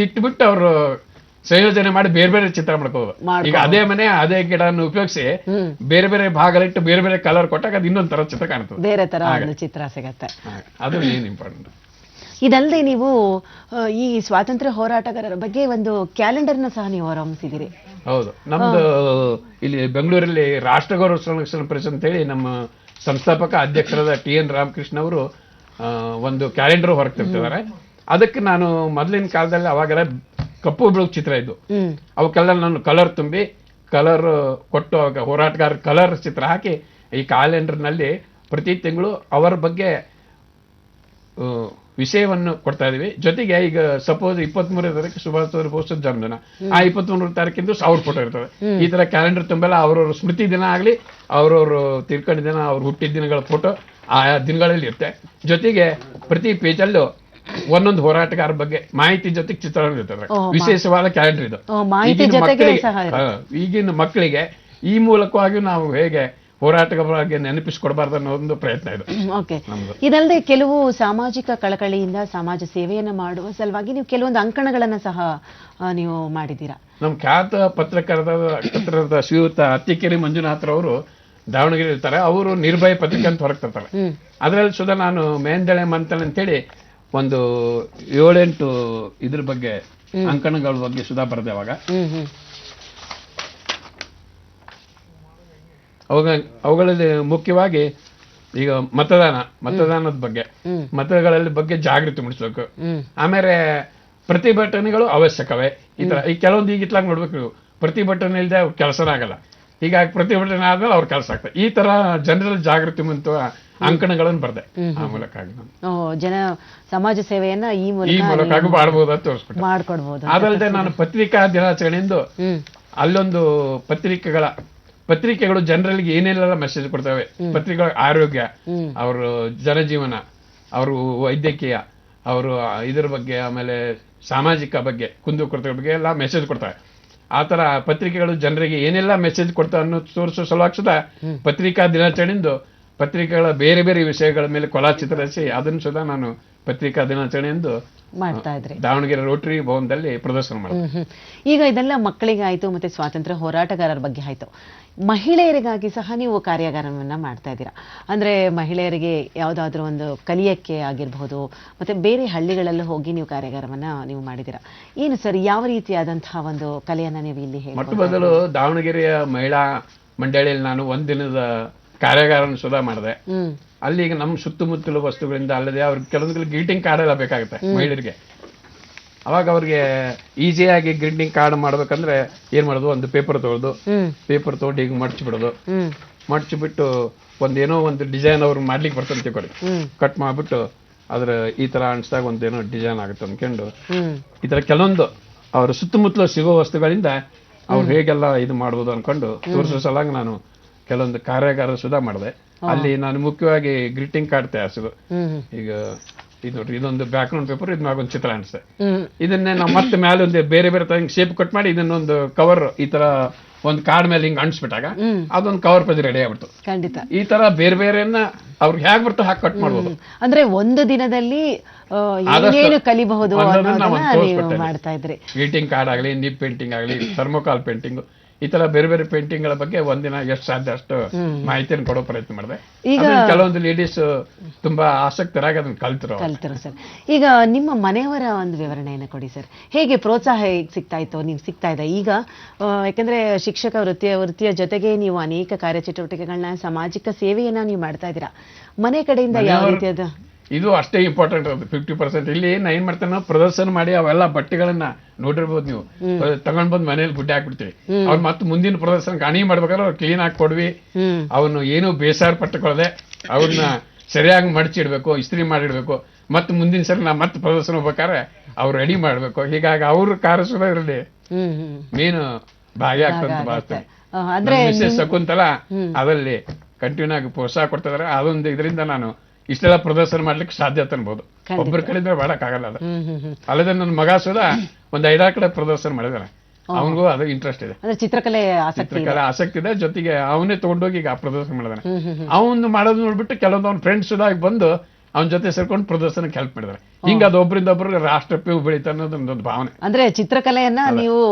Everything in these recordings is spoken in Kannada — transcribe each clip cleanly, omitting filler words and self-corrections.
ಇಟ್ಬಿಟ್ಟು ಅವರು ಸಂಯೋಜನೆ ಮಾಡಿ ಬೇರೆ ಬೇರೆ ಚಿತ್ರ ಮಾಡ್ಕೋದು. ಈಗ ಅದೇ ಮನೆ ಅದೇ ಗಿಡವನ್ನು ಉಪಯೋಗಿಸಿ ಬೇರೆ ಬೇರೆ ಭಾಗಲಿಟ್ಟು ಬೇರೆ ಬೇರೆ ಕಲರ್ ಕೊಟ್ಟಾಗ ಅದು ಇನ್ನೊಂದ್ ತರ ಚಿತ್ರ ಕಾಣ್ತದೆ, ಬೇರೆ ತರ ಒಂದು ಚಿತ್ರ ಸಿಗತ್ತೆ. ಅದು ಮೇನ್ ಇಂಪಾರ್ಟೆಂಟ್. ಇದಲ್ಲದೆ ನೀವು ಈ ಸ್ವಾತಂತ್ರ್ಯ ಹೋರಾಟಗಾರರ ಬಗ್ಗೆ ಒಂದು ಕ್ಯಾಲೆಂಡರ್ನ ಸಹ ನೀವು ಹೊರಹೊಮ್ಮಿಸಿದಿರಿ. ಹೌದು, ನಮ್ದು ಇಲ್ಲಿ ಬೆಂಗಳೂರಲ್ಲಿ ರಾಷ್ಟ್ರ ಗೌರವ ಸಂರಕ್ಷಣಾ ಪರಿಷತ್ ಅಂತ ಹೇಳಿ ನಮ್ಮ ಸಂಸ್ಥಾಪಕ ಅಧ್ಯಕ್ಷರಾದ TN ರಾಮಕೃಷ್ಣ ಅವರು ಒಂದು ಕ್ಯಾಲೆಂಡರ್ ಹೊರಗ್ತಿರ್ತಿದ್ದಾರೆ. ಅದಕ್ಕೆ ನಾನು ಮೊದಲಿನ ಕಾಲದಲ್ಲಿ ಅವಾಗೆಲ್ಲ ಕಪ್ಪು ಬೆಳಕು ಚಿತ್ರ ಇದ್ದು, ಅವಕ್ಕೆಲ್ಲ ನಾನು ಕಲರ್ ತುಂಬಿ ಕಲರ್ ಕೊಟ್ಟು ಅವಾಗ ಹೋರಾಟಗಾರ ಕಲರ್ ಚಿತ್ರ ಹಾಕಿ ಈ ಕ್ಯಾಲೆಂಡರ್ನಲ್ಲಿ ಪ್ರತಿ ತಿಂಗಳು ಅವರ ಬಗ್ಗೆ ವಿಷಯವನ್ನು ಕೊಡ್ತಾ ಇದೀವಿ. ಜೊತೆಗೆ ಈಗ ಸಪೋಸ್ 23ನೇ ತಾರೀಕು ಸುಭಾಷ್ ಚಂದ್ರ ಬೋಸ್ ಜನ್ಮದಿನ, ಆ 23ನೇ ತಾರೀಕಿಂದು 1000 ಫೋಟೋ ಇರ್ತದೆ. ಈ ತರ ಕ್ಯಾಲೆಂಡರ್ ತುಂಬೆಲ್ಲ ಅವ್ರವ್ರ ಸ್ಮೃತಿ ದಿನ ಆಗ್ಲಿ, ಅವ್ರವ್ರು ತಿರ್ಕೊಂಡಿದ್ದ ದಿನ, ಅವ್ರು ಹುಟ್ಟಿದ ದಿನಗಳ ಫೋಟೋ ಆಯಾ ದಿನಗಳಲ್ಲಿ ಇರುತ್ತೆ. ಜೊತೆಗೆ ಪ್ರತಿ ಪೇಜಲ್ಲೂ ಒಂದೊಂದು ಹೋರಾಟಗಾರ ಬಗ್ಗೆ ಮಾಹಿತಿ ಜೊತೆಗೆ ಚಿತ್ರಣ ಇರ್ತದೆ. ವಿಶೇಷವಾದ ಕ್ಯಾಲೆಂಡರ್ ಇದು. ಈಗಿನ ಮಕ್ಕಳಿಗೆ ಈ ಮೂಲಕವಾಗಿ ನಾವು ಹೇಗೆ ಹೋರಾಟದ ಬಗ್ಗೆ ನೆನಪಿಸ್ಕೊಡ್ಬಾರ್ದು ಅನ್ನೋ ಒಂದು ಪ್ರಯತ್ನ ಇದೆ. ಓಕೆ, ಇದಲ್ಲದೆ ಕೆಲವು ಸಾಮಾಜಿಕ ಕಳಕಳಿಯಿಂದ ಸಮಾಜ ಸೇವೆಯನ್ನು ಮಾಡುವ ಸಲುವಾಗಿ ನೀವು ಕೆಲವೊಂದು ಅಂಕಣಗಳನ್ನ ಸಹ ನೀವು ಮಾಡಿದ್ದೀರಾ. ನಮ್ಮ ಖ್ಯಾತ ಪತ್ರಕರ್ತರ ಶ್ರೀಯುತ ಅತ್ತಿಕೆರೆ ಮಂಜುನಾಥ್ರವರು ದಾವಣಗೆರೆ ಇರ್ತಾರೆ. ಅವರು ನಿರ್ಭಯ ಪತ್ರಿಕೆ ಅಂತ ಹೊರಗ್ತಿರ್ತಾರೆ. ಅದರಲ್ಲಿ ಸುಧಾ ನಾನು ಮೇಂದಳೆ ಮಂತಳೆ ಅಂತೇಳಿ ಒಂದು 7-8 ಇದ್ರ ಬಗ್ಗೆ ಅಂಕಣಗಳ ಬಗ್ಗೆ ಸುಧಾ ಬರೆದೆ. ಅವಾಗ ಅವುಗಳಲ್ಲಿ ಮುಖ್ಯವಾಗಿ ಈಗ ಮತದಾನದ ಬಗ್ಗೆ, ಮತಗಳಲ್ಲಿ ಬಗ್ಗೆ ಜಾಗೃತಿ ಮೂಡಿಸ್ಬೇಕು. ಆಮೇಲೆ ಪ್ರತಿಭಟನೆಗಳು ಅವಶ್ಯಕವೇ, ಈ ತರ ಈ ಕೆಲವೊಂದು ಈಗ ಇತ್ಲಾಗ ನೋಡ್ಬೇಕು, ಪ್ರತಿಭಟನೆ ಇಲ್ಲದೆ ಅವ್ರ ಕೆಲಸನೇ ಆಗಲ್ಲ. ಹೀಗಾಗಿ ಪ್ರತಿಭಟನೆ ಆದ್ಮೇಲೆ ಅವ್ರ ಕೆಲಸ ಆಗ್ತದೆ. ಈ ತರ ಜನರಲ್ಲಿ ಜಾಗೃತಿ ಮೂಡಿಸುವ ಅಂಕಣಗಳನ್ನು ಬರ್ದೆ. ಆ ಮೂಲಕ ಜನ ಸಮಾಜ ಸೇವೆಯನ್ನ ಈ ಮೂಲಕ ಮಾಡಬಹುದು ಅಂತ ತೋರಿಸ್ಬಿಟ್ಟು ಮಾಡ್ಕೊಡ್ಬಹುದು. ಅದಲ್ಲದೆ ನಾನು ಪತ್ರಿಕಾ ದಿನಾಚರಣೆಯಿಂದ ಅಲ್ಲೊಂದು ಪತ್ರಿಕೆಗಳು ಜನರಿಗೆ ಏನೆಲ್ಲ ಮೆಸೇಜ್ ಕೊಡ್ತವೆ. ಪತ್ರಿಕೆಗಳ ಆರೋಗ್ಯ, ಅವರು ಜನಜೀವನ, ಅವರು ವೈದ್ಯಕೀಯ, ಅವರು ಇದರ ಬಗ್ಗೆ, ಆಮೇಲೆ ಸಾಮಾಜಿಕ ಬಗ್ಗೆ, ಕುಂದುಕೊರತೆಗಳ ಬಗ್ಗೆ ಎಲ್ಲ ಮೆಸೇಜ್ ಕೊಡ್ತವೆ. ಆ ತರ ಪತ್ರಿಕೆಗಳು ಜನರಿಗೆ ಏನೆಲ್ಲ ಮೆಸೇಜ್ ಕೊಡ್ತಾವೆ ಅನ್ನೋ ತೋರಿಸೋ ಸಲುವಾಗಿ ಪತ್ರಿಕಾ ದಿನಾಚರಣೆಯಿಂದ ಪತ್ರಿಕೆಗಳ ಬೇರೆ ಬೇರೆ ವಿಷಯಗಳ ಮೇಲೆ ಕೊಲಾ ಚಿತ್ರಿಸಿ ಅದನ್ನು ಸುಧಾ ನಾನು ಪತ್ರಿಕಾ ದಿನಾಚರಣೆಯೆಂದು ಮಾಡ್ತಾ ಇದ್ರಿ ದಾವಣಗೆರೆ ರೋಟರಿ ಭವನದಲ್ಲಿ ಪ್ರದರ್ಶನ ಮಾಡಿದೆ. ಈಗ ಇದೆಲ್ಲ ಮಕ್ಕಳಿಗೆ ಆಯ್ತು, ಮತ್ತೆ ಸ್ವಾತಂತ್ರ್ಯ ಹೋರಾಟಗಾರರ ಬಗ್ಗೆ ಆಯ್ತು, ಮಹಿಳೆಯರಿಗಾಗಿ ಸಹ ನೀವು ಕಾರ್ಯಾಗಾರವನ್ನ ಮಾಡ್ತಾ ಇದ್ದೀರಾ. ಅಂದ್ರೆ ಮಹಿಳೆಯರಿಗೆ ಯಾವುದಾದ್ರೂ ಒಂದು ಕಲಿಯಕ್ಕೆ ಆಗಿರಬಹುದು, ಮತ್ತೆ ಬೇರೆ ಹಳ್ಳಿಗಳಲ್ಲೂ ಹೋಗಿ ನೀವು ಕಾರ್ಯಾಗಾರವನ್ನ ನೀವು ಮಾಡಿದ್ದೀರಾ. ಏನು ಸರ್, ಯಾವ ರೀತಿಯಾದಂತಹ ಒಂದು ಕಲೆಯನ್ನ ನೀವು ಇಲ್ಲಿ ಹೇಳಿ? ಮೊಟ್ಟ ಮೊದಲು ದಾವಣಗೆರೆಯ ಮಹಿಳಾ ಮಂಡಳಿಯಲ್ಲಿ ನಾನು ಒಂದಿನದ ಕಾರ್ಯಾಗಾರವನ್ನು ಸುಧಾ ಮಾಡಿದೆ. ಅಲ್ಲಿ ಈಗ ನಮ್ಮ ಸುತ್ತಮುತ್ತಲ ವಸ್ತುಗಳಿಂದ ಅಲ್ಲದೆ ಅವ್ರಿಗೆ ಕೆಲವೊಂದು ಗ್ರೀಟಿಂಗ್ ಕಾರ್ಡ್ ಎಲ್ಲ ಬೇಕಾಗುತ್ತೆ ಮಹಿಳೆಯರಿಗೆ. ಅವಾಗ ಅವ್ರಿಗೆ ಈಸಿಯಾಗಿ ಗ್ರೀಟಿಂಗ್ ಕಾರ್ಡ್ ಮಾಡ್ಬೇಕಂದ್ರೆ ಏನ್ ಮಾಡೋದು, ಒಂದು ಪೇಪರ್ ತಗೊಂಡು ಈಗ ಮಡ್ಚಿಬಿಡೋದು. ಮಡ್ಚಿಬಿಟ್ಟು ಒಂದೇನೋ ಒಂದು ಡಿಸೈನ್ ಅವ್ರು ಮಾಡ್ಲಿಕ್ಕೆ ಬರ್ತಂತ ತಿಳ್ಕೊಳ್ಳಿ, ಕಟ್ ಮಾಡ್ಬಿಟ್ಟು ಅದ್ರ ಈ ತರ ಅನ್ಸ್ದಾಗ ಒಂದೇನೋ ಡಿಸೈನ್ ಆಗುತ್ತೆ ಅಂದ್ಕೊಂಡು ಈ ತರ ಕೆಲವೊಂದು ಅವ್ರ ಸುತ್ತಮುತ್ತಲು ಸಿಗೋ ವಸ್ತುಗಳಿಂದ ಅವ್ರು ಹೇಗೆಲ್ಲ ಇದು ಮಾಡ್ಬೋದು ಅನ್ಕೊಂಡು ತೋರಿಸೋ ಸಲಾಗಿ ನಾನು ಕೆಲವೊಂದು ಕಾರ್ಯಾಗಾರ ಸುಧಾ ಮಾಡಿದೆ. ಅಲ್ಲಿ ನಾನು ಮುಖ್ಯವಾಗಿ ಗ್ರೀಟಿಂಗ್ ಕಾರ್ಡ್ ತಯಾರಿಸೋದು. ಈಗ ಇದು ನೋಡ್ರಿ, ಇದೊಂದು ಬ್ಯಾಕ್ ಗ್ರೌಂಡ್ ಪೇಪರ್, ಇದ್ ಒಂದು ಚಿತ್ರ ಅನಿಸುತ್ತೆ. ಇದನ್ನೇ ನಾವು ಮತ್ತೆ ಮೇಲೆ ಒಂದು ಬೇರೆ ಬೇರೆ ತರ ಶೇಪ್ ಕಟ್ ಮಾಡಿ ಇದನ್ನೊಂದು ಕವರ್ ಈ ತರ ಒಂದು ಕಾರ್ಡ್ ಮೇಲೆ ಹಿಂಗ್ ಅಂಟಿಸ್ಬಿಟ್ಟಾಗ ಅದೊಂದು ಕವರ್ ಪೇಜ್ ರೆಡಿ ಆಗ್ಬಿಡ್ತು. ಖಂಡಿತ ಈ ತರ ಬೇರೆ ಬೇರೆಯನ್ನ ಅವ್ರಿಗೆ ಹೇಗ್ ಬರ್ತು ಹಾಕಿ ಕಟ್ ಮಾಡ್ಬೋದು. ಅಂದ್ರೆ ಒಂದು ದಿನದಲ್ಲಿ ಏನೇನು ಕಲಿಬಹುದು ಮಾಡ್ತಾ ಇದ್ರಿ. ಗ್ರೀಟಿಂಗ್ ಕಾರ್ಡ್ ಆಗಲಿ, ನಿಪ್ ಪೇಂಟಿಂಗ್ ಆಗಲಿ, ಥರ್ಮೋಕಾಲ್ ಪೇಂಟಿಂಗ್, ಈ ತರ ಬೇರೆ ಬೇರೆ ಪೇಂಟಿಂಗ್ಗಳ ಬಗ್ಗೆ ಒಂದಿನ ಎಷ್ಟು ಸಾಧ್ಯ ಅಷ್ಟು ಮಾಹಿತಿಯನ್ನು ಕೊಡೋ ಪ್ರಯತ್ನ ಮಾಡಿದೆ. ಈಗ ಕೆಲವೊಂದು ಲೇಡೀಸ್ ತುಂಬಾ ಆಸಕ್ತರಾಗಿ ಅದನ್ನ ಕಲ್ತರು ಸರ್. ಈಗ ನಿಮ್ಮ ಮನೆಯವರ ಒಂದು ವಿವರಣೆಯನ್ನು ಕೊಡಿ ಸರ್. ಹೇಗೆ ಪ್ರೋತ್ಸಾಹ ಸಿಗ್ತಾ ಇತ್ತು, ನೀವು ಸಿಗ್ತಾ ಇದೆ ಈಗ? ಯಾಕಂದ್ರೆ ಶಿಕ್ಷಕ ವೃತ್ತಿಯ ಜೊತೆಗೆ ನೀವು ಅನೇಕ ಕಾರ್ಯಚಟುವಟಿಕೆಗಳನ್ನ, ಸಾಮಾಜಿಕ ಸೇವೆಯನ್ನ ನೀವು ಮಾಡ್ತಾ ಇದ್ದೀರಾ. ಮನೆ ಕಡೆಯಿಂದ ಯಾವ ರೀತಿಯಾದ ಇದು ಅಷ್ಟೇ ಇಂಪಾರ್ಟೆಂಟ್ ಅದು 50%. ಇಲ್ಲಿ ನಾ ಏನ್ ಮಾಡ್ತೇನೆ, ಪ್ರದರ್ಶನ ಮಾಡಿ ಅವೆಲ್ಲ ಬಟ್ಟೆಗಳನ್ನ ನೋಡಿರ್ಬೋದು ನೀವು, ತಗೊಂಡ್ ಬಂದ್ ಮನೇಲಿ ಗುಡ್ಡೆ ಹಾಕ್ಬಿಡ್ತೀವಿ. ಅವ್ರು ಮತ್ತೆ ಮುಂದಿನ ಪ್ರದರ್ಶನ ಅಣಿ ಮಾಡ್ಬೇಕಾದ್ರೆ ಅವ್ರು ಕ್ಲೀನ್ ಆಗಿ ಕೊಡ್ವಿ. ಅವನು ಏನು ಬೇಸಾರ ಪಟ್ಟುಕೊಳ್ಳದೆ ಅವ್ರನ್ನ ಸರಿಯಾಗಿ ಮಡಚಿಡ್ಬೇಕು, ಇಸ್ತ್ರಿ ಮಾಡಿಡ್ಬೇಕು. ಮತ್ತೆ ಮುಂದಿನ ಸರಿ ನಾ ಮತ್ತೆ ಪ್ರದರ್ಶನ ಹೋಗ್ಬೇಕಾದ್ರೆ ಅವ್ರು ರೆಡಿ ಮಾಡ್ಬೇಕು. ಹೀಗಾಗಿ ಅವ್ರ ಕಾರ್ಯಸುಧ ಇರಲಿ ಮೇನು ಭಾಗಿಯಾಗ್ತಂತ ಭಾವಿಸ್ತೇನೆ. ಮಿಸೆಸ್ ಶಕುಂತಲಾ ಅದರಲ್ಲಿ ಕಂಟಿನ್ಯೂ ಆಗಿ ಪ್ರೋತ್ಸಾಹ ಕೊಡ್ತಿದಾರೆ. ಅದೊಂದು ಇದರಿಂದ ನಾನು ಇಷ್ಟೆಲ್ಲ ಪ್ರದರ್ಶನ ಮಾಡ್ಲಿಕ್ಕೆ ಸಾಧ್ಯತೆ ಅನ್ಬೋದು. ಒಬ್ಬರ ಕಡೆಯಿಂದ ಮಾಡಕ್ ಆಗಲ್ಲ. ಅದು ಅಲ್ಲದೆ ನನ್ನ ಮಗ ಸುಧಾ ಒಂದ್ 5-6 ಕಡೆ ಪ್ರದರ್ಶನ ಮಾಡಿದಾನೆ. ಅವನಿಗೂ ಅದು ಇಂಟ್ರೆಸ್ಟ್ ಇದೆ, ಚಿತ್ರಕಲೆ ಆಸಕ್ತಿ ಇದೆ. ಜೊತೆಗೆ ಅವನೇ ತಗೊಂಡೋಗಿ ಈಗ ಪ್ರದರ್ಶನ ಮಾಡಿದಾನೆ. ಅವನು ಮಾಡೋದು ನೋಡ್ಬಿಟ್ಟು ಕೆಲವೊಂದು ಅವ್ನ ಫ್ರೆಂಡ್ಸ್ ಸುಧಾ ಬಂದು ಅವನ ಜೊತೆ ಸೇರ್ಕೊಂಡು ಪ್ರದರ್ಶನಕ್ಕೆ ಹೆಲ್ಪ್ ಮಾಡಿದ್ದಾರೆ. ಹಿಂಗ ಅದು ಒಬ್ಬರಿಂದ ಒಬ್ಬರು ರಾಷ್ಟ್ರಪ್ಯೂ ಬೆಳೀತಾ ಅನ್ನೋದು ಒಂದು ಭಾವನೆ. ಅಂದ್ರೆ ಚಿತ್ರಕಲೆಯನ್ನ ನೀವು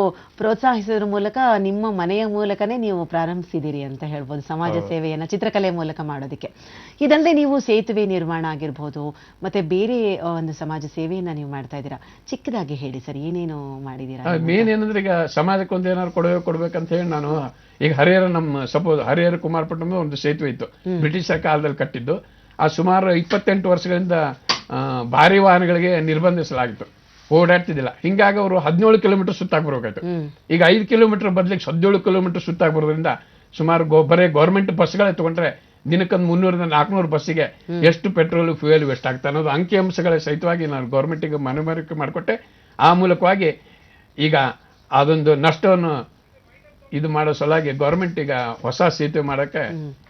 ಪ್ರೋತ್ಸಾಹಿಸೋದ್ರ ಮೂಲಕ ನಿಮ್ಮ ಮನೆಯ ಮೂಲಕನೇ ನೀವು ಪ್ರಾರಂಭಿಸಿದ್ದೀರಿ ಅಂತ ಹೇಳ್ಬೋದು, ಸಮಾಜ ಸೇವೆಯನ್ನ ಚಿತ್ರಕಲೆ ಮೂಲಕ ಮಾಡೋದಕ್ಕೆ. ಇದಲ್ಲದೆ ನೀವು ಸೇತುವೆ ನಿರ್ಮಾಣ ಆಗಿರ್ಬೋದು, ಮತ್ತೆ ಬೇರೆ ಒಂದು ಸಮಾಜ ಸೇವೆಯನ್ನ ನೀವು ಮಾಡ್ತಾ ಇದ್ದೀರಾ. ಚಿಕ್ಕದಾಗಿ ಹೇಳಿ ಸರ್, ಏನೇನು ಮಾಡಿದ್ದೀರಾ? ಮೇನ್ ಏನಂದ್ರೆ ಈಗ ಸಮಾಜಕ್ಕೆ ಒಂದು ಏನಾದ್ರು ಕೊಡ್ಬೇಕಂತ ಹೇಳಿ ನಾನು ಈಗ ಸಪೋಸ್ ಹರಿಹರ ಕುಮಾರಪಟ್ಟಣದ ಒಂದು ಸೇತುವೆ ಇತ್ತು, ಬ್ರಿಟಿಷರ ಕಾಲದಲ್ಲಿ ಕಟ್ಟಿದ್ದು. ಆ ಸುಮಾರು 28 ವರ್ಷಗಳಿಂದ ಭಾರಿ ವಾಹನಗಳಿಗೆ ನಿರ್ಬಂಧಿಸಲಾಗಿತ್ತು, ಓಡಾಡ್ತಿದ್ದಿಲ್ಲ. ಹಿಂಗಾಗಿ ಅವರು 17 ಕಿಲೋಮೀಟರ್ ಸುತ್ತಾಕ್ ಬರ್ಬೇಕಾಯ್ತು. ಈಗ 5 ಕಿಲೋಮೀಟರ್ ಬದಲಿಗೆ 17 ಕಿಲೋಮೀಟರ್ ಸುತ್ತಾಕ್ ಬರೋದ್ರಿಂದ ಸುಮಾರು ಬರೀ ಗೌರ್ಮೆಂಟ್ ಬಸ್ಗಳೇ ತಗೊಂಡ್ರೆ ದಿನಕ್ಕೊಂದು 300-400 ಬಸ್ಸಿಗೆ ಎಷ್ಟು ಪೆಟ್ರೋಲ್ ಫ್ಯೂಯಲ್ ವೇಸ್ಟ್ ಆಗ್ತಾ ಅನ್ನೋದು ಅಂಕಿಅಂಶಗಳ ಸಹಿತವಾಗಿ ನಾನು ಗೌರ್ಮೆಂಟಿಗೆ ಮನವರಿಕೆ ಮಾಡಿಕೊಟ್ಟೆ. ಆ ಮೂಲಕವಾಗಿ ಈಗ ಅದೊಂದು ನಷ್ಟವನ್ನು ಇದು ಮಾಡೋ ಸಲುವಾಗಿ ಗೌರ್ಮೆಂಟ್ ಈಗ ಹೊಸ ಸೇತುವೆ ಮಾಡೋಕ್ಕೆ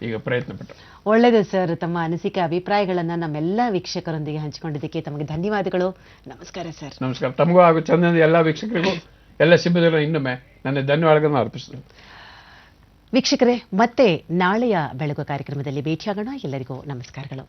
ಈಗ ಪ್ರಯತ್ನ ಪಟ್ಟು. ಒಳ್ಳೆಯದು ಸರ್, ತಮ್ಮ ಅನಿಸಿಕೆ ಅಭಿಪ್ರಾಯಗಳನ್ನ ನಮ್ಮೆಲ್ಲ ವೀಕ್ಷಕರೊಂದಿಗೆ ಹಂಚಿಕೊಂಡಿದ್ದಕ್ಕೆ ತಮಗೆ ಧನ್ಯವಾದಗಳು. ನಮಸ್ಕಾರ ಸರ್. ನಮಸ್ಕಾರ. ತಮಗೂ ಹಾಗೂ ಚಂದನ ಎಲ್ಲ ವೀಕ್ಷಕರಿಗೂ ಎಲ್ಲ ಸಿಬ್ಬಂದಿಗಳು ಇನ್ನೊಮ್ಮೆ ನನ್ನ ಧನ್ಯವಾದಗಳನ್ನು ಅರ್ಪಿಸ್ತೇನೆ. ವೀಕ್ಷಕರೇ, ಮತ್ತೆ ನಾಳೆಯ ಬೆಳಗು ಕಾರ್ಯಕ್ರಮದಲ್ಲಿ ಭೇಟಿಯಾಗೋಣ. ಎಲ್ಲರಿಗೂ ನಮಸ್ಕಾರಗಳು.